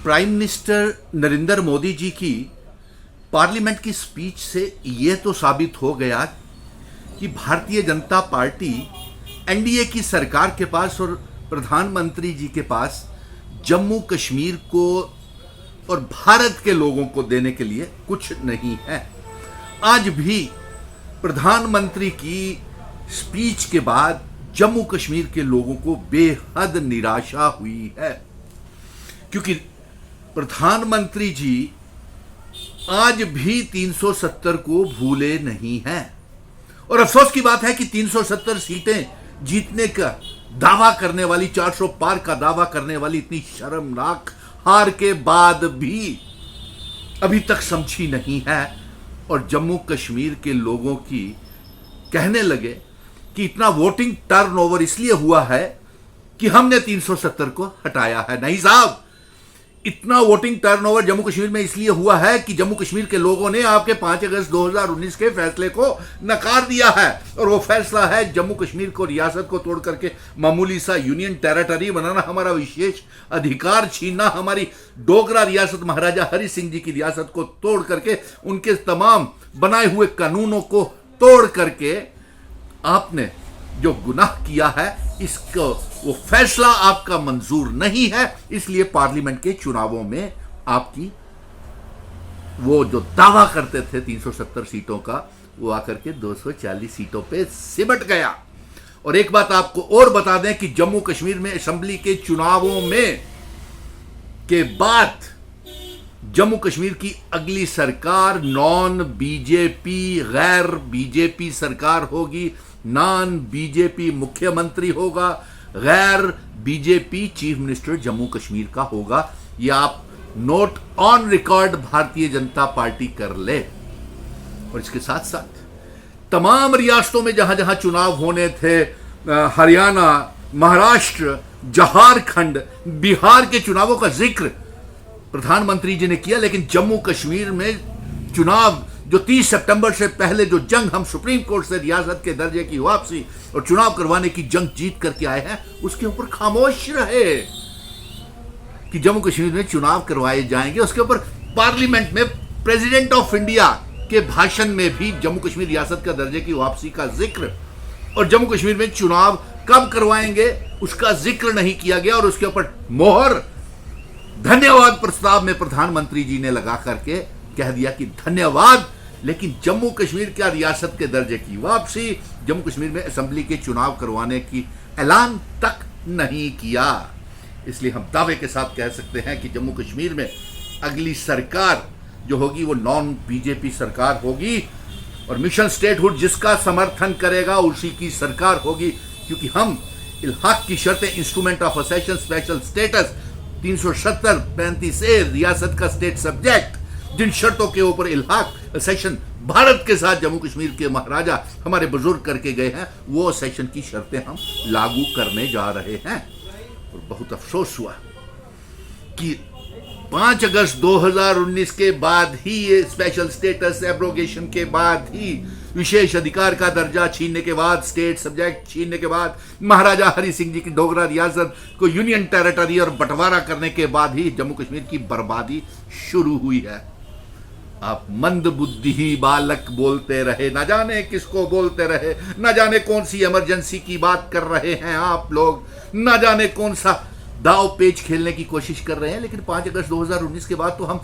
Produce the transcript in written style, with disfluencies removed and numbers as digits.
Prime minister Narendra Modi ji की parliament की speech से यह तो साबित हो गया कि भारतीय जनता पार्टी एनडीए की सरकार के पास और प्रधानमंत्री जी के पास जम्मू कश्मीर को और भारत के लोगों को देने के लिए कुछ नहीं है। आज भी प्रधानमंत्री की स्पीच के बाद जम्मू कश्मीर के लोगों को बेहद निराशा हुई है, क्योंकि प्रधानमंत्री जी आज भी 370 को भूले नहीं हैं। और अफसोस की बात है कि 370 सीटें जीतने का दावा करने वाली, 400 पार का दावा करने वाली इतनी शर्मनाक हार के बाद भी अभी तक समझी नहीं है। और जम्मू कश्मीर के लोगों की कहने लगे कि इतना वोटिंग टर्नओवर इसलिए हुआ है कि हमने 370 को हटाया है। नहीं साहब, इतना वोटिंग टर्नओवर जम्मू कश्मीर में इसलिए हुआ है कि जम्मू कश्मीर के लोगों ने आपके 5 अगस्त 2019 के फैसले को नकार दिया है। और वो फैसला है जम्मू कश्मीर को रियासत को तोड़ करके मामूली सा यूनियन टेरिटरी बनाना, हमारा विशेष अधिकार छीनना, हमारी डोगरा रियासत महाराजा हरि सिंह जी की रियासत को तोड़ करके, उनके तमाम बनाए हुए कानूनों को तोड़ करके आपने जो गुनाह किया है, इसको वो फैसला आपका मंजूर नहीं है। इसलिए पार्लियामेंट के चुनावों में आपकी वो जो दावा करते थे 370 सीटों का, वो आकर के 240 सीटों पे सिमट गया। और एक बात आपको और बता दें कि जम्मू कश्मीर में असेंबली के चुनावों में के बाद जम्मू कश्मीर की अगली सरकार नॉन बीजेपी, गैर बीजेपी सरकार होगी। नॉन बीजेपी मुख्यमंत्री होगा, गैर BJP chief minister Jammu Kashmir का होगा। यह आप note on record Bharatiya Janata party कर ले। और इसके साथ साथ तमाम रियासतों में जहां जहां चुनाव होने थे, हरियाणा, महाराष्ट्र, झारखंड, बिहार के चुनावों का जिक्र प्रधानमंत्री जी ने किया, लेकिन जम्मू कश्मीर में चुनाव जो 30 सितंबर से पहले जो जंग हम सुप्रीम कोर्ट से रियासत के दर्जे की वापसी और चुनाव करवाने की जंग जीत करके आए हैं, उसके ऊपर खामोश रहे कि जम्मू कश्मीर में चुनाव करवाए जाएंगे। उसके ऊपर पार्लियामेंट में प्रेसिडेंट ऑफ इंडिया के भाषण में भी जम्मू कश्मीर रियासत का दर्जे की वापसी का जिक्र और जम्मू कश्मीर में चुनाव कब करवाएंगे उसका जिक्र नहीं किया गया। और उसके ऊपर मोहर धन्यवाद प्रस्ताव में प्रधानमंत्री जी ने लगा करके कह दिया कि धन्यवाद, लेकिन जम्मू कश्मीर का रियासत के दर्जे की वापसी, जम्मू कश्मीर में असेंबली के चुनाव करवाने की ऐलान तक नहीं किया। इसलिए हम दावे के साथ कह सकते हैं कि जम्मू कश्मीर में अगली सरकार जो होगी वो नॉन बीजेपी सरकार होगी और मिशन स्टेटहुड जिसका समर्थन करेगा उसी की सरकार होगी, क्योंकि हम इल्हाक की शर्तें, इंस्ट्रूमेंट ऑफ असेशन स्पेशल स्टेटस 370-35 ए रियासत का स्टेट सब्जेक्ट, जिन शर्तों के ऊपर इल्हाक सेशन भारत के साथ जम्मू कश्मीर के महाराजा हमारे बुजुर्ग करके गए हैं, वो सेशन की शर्तें हम लागू करने जा रहे हैं। और बहुत अफसोस हुआ कि 5 अगस्त 2019 के बाद ही, ये स्पेशल स्टेटस एब्रोगेशन के बाद ही, विशेष अधिकार का दर्जा छीनने के बाद, स्टेट सब्जेक्ट छीनने के बाद, महाराजा हरि सिंह जी की डोगरा रियासत को यूनियन टेरिटरी और बंटवारा करने के बाद ही जम्मू कश्मीर की बर्बादी शुरू हुई है। आप मंद बुद्धि ही बालक बोलते रहे, ना जाने किसको बोलते रहे, ना जाने कौन सी इमरजेंसी की बात कर रहे हैं आप लोग, ना जाने कौन सा दाव पेच खेलने की कोशिश कर रहे हैं। लेकिन 5 अगस्त 2019 के बाद तो हम